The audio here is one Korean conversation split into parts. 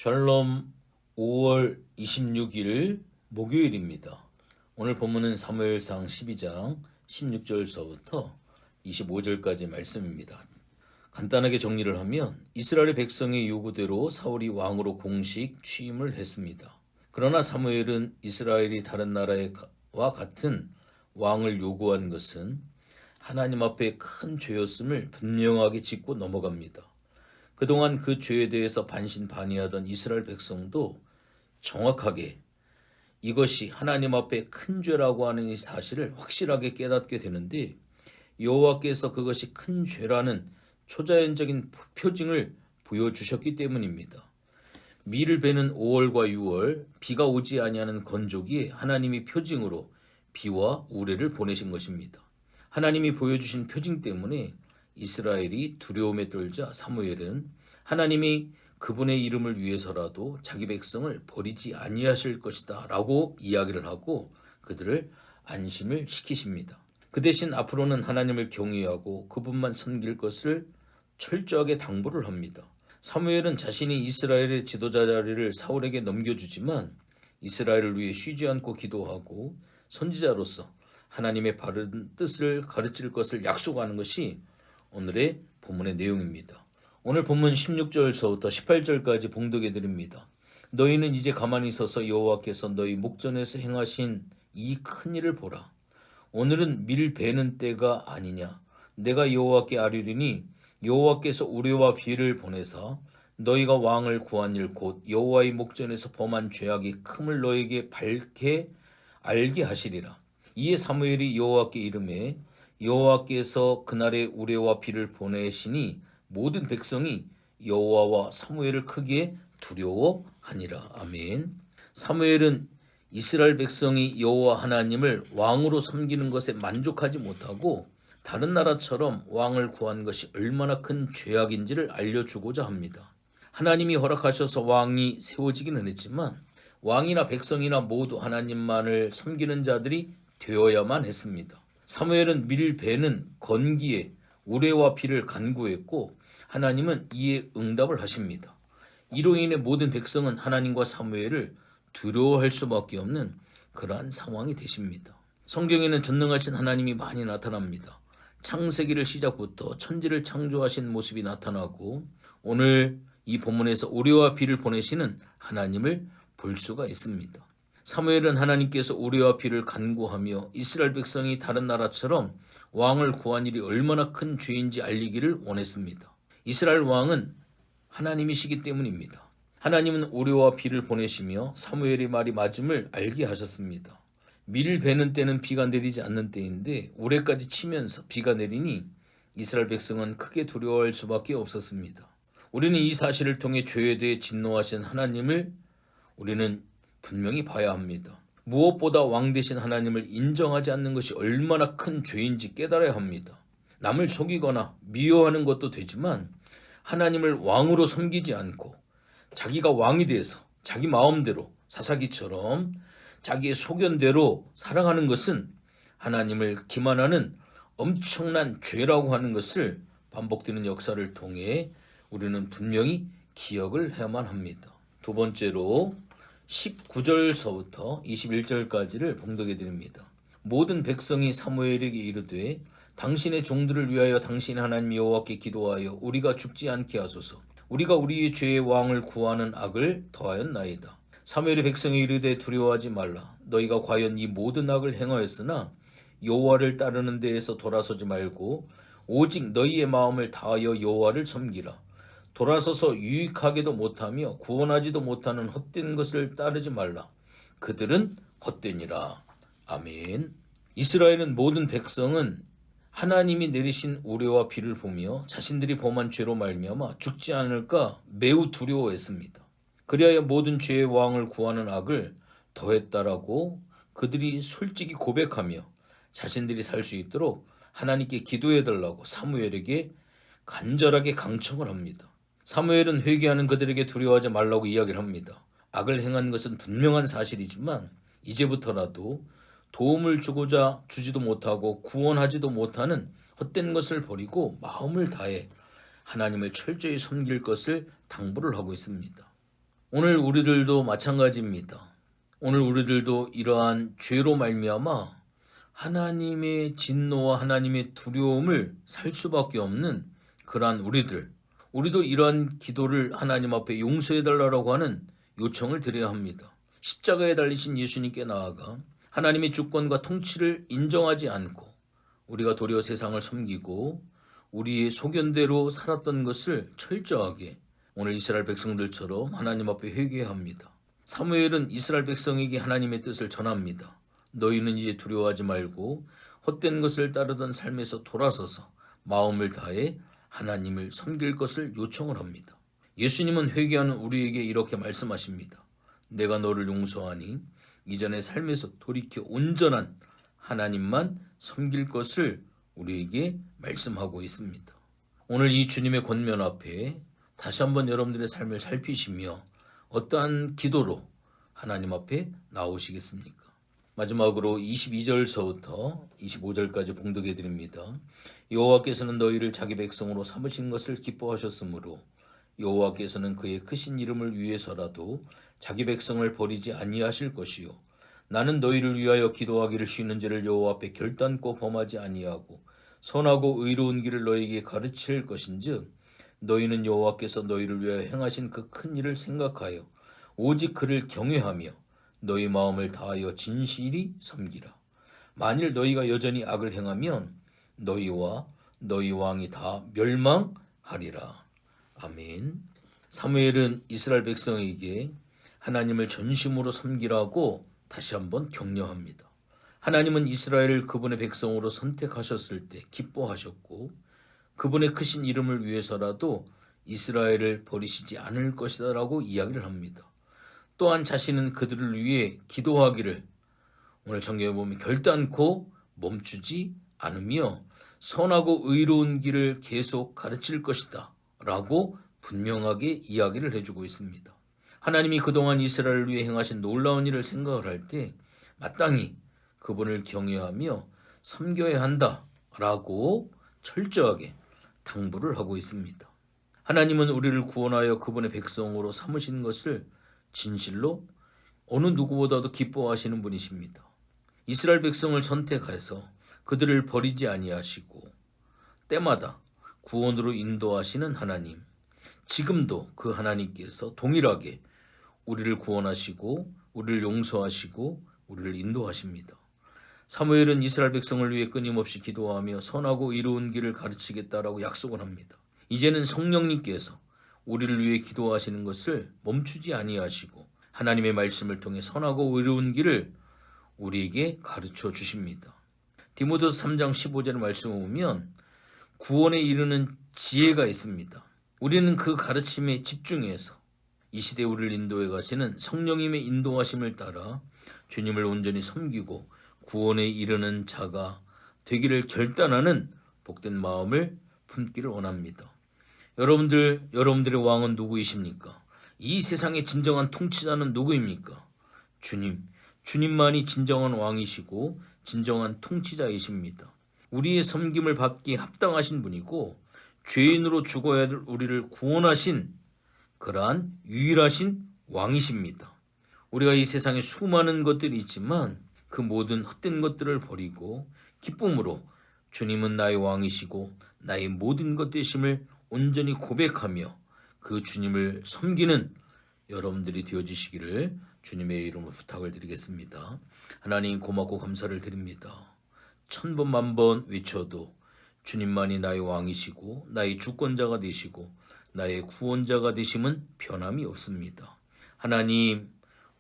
샬롬 5월 26일 목요일입니다. 오늘 본문은 사무엘상 12장 16절서부터 25절까지 말씀입니다. 간단하게 정리를 하면 이스라엘 백성의 요구대로 사울이 왕으로 공식 취임을 했습니다. 그러나 사무엘은 이스라엘이 다른 나라와 같은 왕을 요구한 것은 하나님 앞에 큰 죄였음을 분명하게 짚고 넘어갑니다. 그동안 그 죄에 대해서 반신반의하던 이스라엘 백성도 정확하게 이것이 하나님 앞에 큰 죄라고 하는 이 사실을 확실하게 깨닫게 되는데, 여호와께서 그것이 큰 죄라는 초자연적인 표징을 보여주셨기 때문입니다. 밀을 베는 5월과 6월 비가 오지 아니하는 건조기에 하나님이 표징으로 비와 우레를 보내신 것입니다. 하나님이 보여주신 표징 때문에 이스라엘이 두려움에 떨자 사무엘은 하나님이 그분의 이름을 위해서라도 자기 백성을 버리지 아니하실 것이다 라고 이야기를 하고 그들을 안심을 시키십니다. 그 대신 앞으로는 하나님을 경외하고 그분만 섬길 것을 철저하게 당부를 합니다. 사무엘은 자신이 이스라엘의 지도자 자리를 사울에게 넘겨주지만 이스라엘을 위해 쉬지 않고 기도하고 선지자로서 하나님의 바른 뜻을 가르칠 것을 약속하는 것이 오늘의 본문의 내용입니다. 오늘 본문 16절서부터 18절까지 봉독해 드립니다. 너희는 이제 가만히 서서 여호와께서 너희 목전에서 행하신 이 큰 일을 보라. 오늘은 밀 베는 때가 아니냐. 내가 여호와께 아뢰리니 여호와께서 우레와 비를 보내사 너희가 왕을 구한 일 곧 여호와의 목전에서 범한 죄악이 큼을 너희에게 밝게 알게 하시리라. 이에 사무엘이 여호와께 이르매 여호와께서 그날에 우레와 비를 보내시니 모든 백성이 여호와와 사무엘을 크게 두려워하니라. 아멘. 사무엘은 이스라엘 백성이 여호와 하나님을 왕으로 섬기는 것에 만족하지 못하고 다른 나라처럼 왕을 구한 것이 얼마나 큰 죄악인지를 알려주고자 합니다. 하나님이 허락하셔서 왕이 세워지기는 했지만 왕이나 백성이나 모두 하나님만을 섬기는 자들이 되어야만 했습니다. 사무엘은 밀 베는 건기에 우레와 비를 간구했고 하나님은 이에 응답을 하십니다. 이로 인해 모든 백성은 하나님과 사무엘을 두려워할 수밖에 없는 그러한 상황이 되십니다. 성경에는 전능하신 하나님이 많이 나타납니다. 창세기를 시작부터 천지를 창조하신 모습이 나타나고 오늘 이 본문에서 우레와 비를 보내시는 하나님을 볼 수가 있습니다. 사무엘은 하나님께서 우레와 비를 간구하며 이스라엘 백성이 다른 나라처럼 왕을 구한 일이 얼마나 큰 죄인지 알리기를 원했습니다. 이스라엘 왕은 하나님이시기 때문입니다. 하나님은 우레와 비를 보내시며 사무엘의 말이 맞음을 알게 하셨습니다. 밀 베는 때는 비가 내리지 않는 때인데 우레까지 치면서 비가 내리니 이스라엘 백성은 크게 두려워할 수밖에 없었습니다. 우리는 이 사실을 통해 죄에 대해 진노하신 하나님을 우리는 분명히 봐야 합니다. 무엇보다 왕 되신 하나님을 인정하지 않는 것이 얼마나 큰 죄인지 깨달아야 합니다. 남을 속이거나 미워하는 것도 되지만 하나님을 왕으로 섬기지 않고 자기가 왕이 돼서 자기 마음대로 사사기처럼 자기의 소견대로 살아가는 것은 하나님을 기만하는 엄청난 죄라고 하는 것을 반복되는 역사를 통해 우리는 분명히 기억을 해야만 합니다. 두 번째로 19절서부터 21절까지를 봉독해 드립니다. 모든 백성이 사무엘에게 이르되 당신의 종들을 위하여 당신 하나님 여호와께 기도하여 우리가 죽지 않게 하소서. 우리가 우리의 죄의 왕을 구하는 악을 더하였나이다. 사무엘의 백성이 이르되 두려워하지 말라. 너희가 과연 이 모든 악을 행하였으나 여호와를 따르는 데에서 돌아서지 말고 오직 너희의 마음을 다하여 여호와를 섬기라. 돌아서서 유익하게도 못하며 구원하지도 못하는 헛된 것을 따르지 말라. 그들은 헛되니라. 아멘. 이스라엘은 모든 백성은 하나님이 내리신 우레와 비를 보며 자신들이 범한 죄로 말미암아 죽지 않을까 매우 두려워했습니다. 그리하여 모든 죄의 왕을 구하는 악을 더했다라고 그들이 솔직히 고백하며 자신들이 살 수 있도록 하나님께 기도해달라고 사무엘에게 간절하게 강청을 합니다. 사무엘은 회개하는 그들에게 두려워하지 말라고 이야기를 합니다. 악을 행한 것은 분명한 사실이지만 이제부터라도 도움을 주지도 못하고 구원하지도 못하는 헛된 것을 버리고 마음을 다해 하나님을 철저히 섬길 것을 당부를 하고 있습니다. 오늘 우리들도 마찬가지입니다. 오늘 우리들도 이러한 죄로 말미암아 하나님의 진노와 하나님의 두려움을 살 수밖에 없는 그러한 우리도 이러한 기도를 하나님 앞에 용서해달라고 하는 요청을 드려야 합니다. 십자가에 달리신 예수님께 나아가 하나님의 주권과 통치를 인정하지 않고 우리가 도리어 세상을 섬기고 우리의 소견대로 살았던 것을 철저하게 오늘 이스라엘 백성들처럼 하나님 앞에 회개해야 합니다. 사무엘은 이스라엘 백성에게 하나님의 뜻을 전합니다. 너희는 이제 두려워하지 말고 헛된 것을 따르던 삶에서 돌아서서 마음을 다해 하나님을 섬길 것을 요청을 합니다. 예수님은 회개하는 우리에게 이렇게 말씀하십니다. 내가 너를 용서하니 이전의 삶에서 돌이켜 온전한 하나님만 섬길 것을 우리에게 말씀하고 있습니다. 오늘 이 주님의 권면 앞에 다시 한번 여러분들의 삶을 살피시며 어떠한 기도로 하나님 앞에 나오시겠습니까? 마지막으로 22절서부터 25절까지 봉독해 드립니다. 여호와께서는 너희를 자기 백성으로 삼으신 것을 기뻐하셨으므로 여호와께서는 그의 크신 이름을 위해서라도 자기 백성을 버리지 아니하실 것이요 나는 너희를 위하여 기도하기를 쉬는 죄를 여호와 앞에 결단코 범하지 아니하고 선하고 의로운 길을 너희에게 가르칠 것인즉 너희는 여호와께서 너희를 위하여 행하신 그 큰 일을 생각하여 오직 그를 경외하며 너희 마음을 다하여 진실이 섬기라. 만일 너희가 여전히 악을 행하면 너희와 너희 왕이 다 멸망하리라. 아멘. 사무엘은 이스라엘 백성에게 하나님을 전심으로 섬기라고 다시 한번 격려합니다. 하나님은 이스라엘을 그분의 백성으로 선택하셨을 때 기뻐하셨고 그분의 크신 이름을 위해서라도 이스라엘을 버리시지 않을 것이다 라고 이야기를 합니다. 또한 자신은 그들을 위해 기도하기를 오늘 성경에 보면 결단코 멈추지 않으며 선하고 의로운 길을 계속 가르칠 것이다 라고 분명하게 이야기를 해주고 있습니다. 하나님이 그동안 이스라엘을 위해 행하신 놀라운 일을 생각을 할 때 마땅히 그분을 경외하며 섬겨야 한다 라고 철저하게 당부를 하고 있습니다. 하나님은 우리를 구원하여 그분의 백성으로 삼으신 것을 진실로 어느 누구보다도 기뻐하시는 분이십니다. 이스라엘 백성을 선택해서 그들을 버리지 아니하시고 때마다 구원으로 인도하시는 하나님, 지금도 그 하나님께서 동일하게 우리를 구원하시고 우리를 용서하시고 우리를 인도하십니다. 사무엘은 이스라엘 백성을 위해 끊임없이 기도하며 선하고 이로운 길을 가르치겠다라고 약속을 합니다. 이제는 성령님께서 우리를 위해 기도하시는 것을 멈추지 아니하시고 하나님의 말씀을 통해 선하고 의로운 길을 우리에게 가르쳐 주십니다. 디모데서 3장 15절 말씀을 보면 구원에 이르는 지혜가 있습니다. 우리는 그 가르침에 집중해서 이 시대에 우리를 인도해 가시는 성령님의 인도하심을 따라 주님을 온전히 섬기고 구원에 이르는 자가 되기를 결단하는 복된 마음을 품기를 원합니다. 여러분들의 왕은 누구이십니까? 이 세상의 진정한 통치자는 누구입니까? 주님만이 진정한 왕이시고 진정한 통치자이십니다. 우리의 섬김을 받기에 합당하신 분이고 죄인으로 죽어야 할 우리를 구원하신 그러한 유일하신 왕이십니다. 우리가 이 세상에 수많은 것들이 있지만 그 모든 헛된 것들을 버리고 기쁨으로 주님은 나의 왕이시고 나의 모든 것 되심을 온전히 고백하며 그 주님을 섬기는 여러분들이 되어주시기를 주님의 이름으로 부탁을 드리겠습니다. 하나님 고맙고 감사를 드립니다. 1000번 만번 외쳐도 주님만이 나의 왕이시고 나의 주권자가 되시고 나의 구원자가 되심은 변함이 없습니다. 하나님,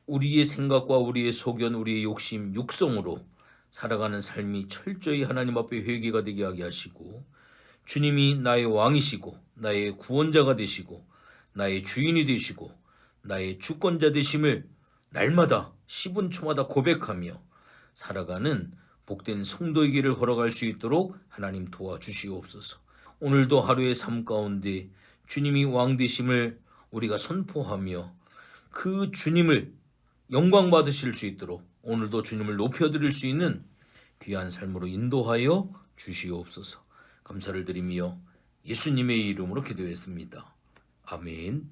우리의 생각과 우리의 소견, 우리의 욕심, 육성으로 살아가는 삶이 철저히 하나님 앞에 회개가 되게 하게 하시고 주님이 나의 왕이시고 나의 구원자가 되시고 나의 주인이 되시고 나의 주권자 되심을 날마다 10분 초마다 고백하며 살아가는 복된 성도의 길을 걸어갈 수 있도록 하나님 도와주시옵소서. 오늘도 하루의 삶 가운데 주님이 왕 되심을 우리가 선포하며 그 주님을 영광 받으실 수 있도록 오늘도 주님을 높여드릴 수 있는 귀한 삶으로 인도하여 주시옵소서. 감사를 드리며 예수님의 이름으로 기도했습니다. 아멘.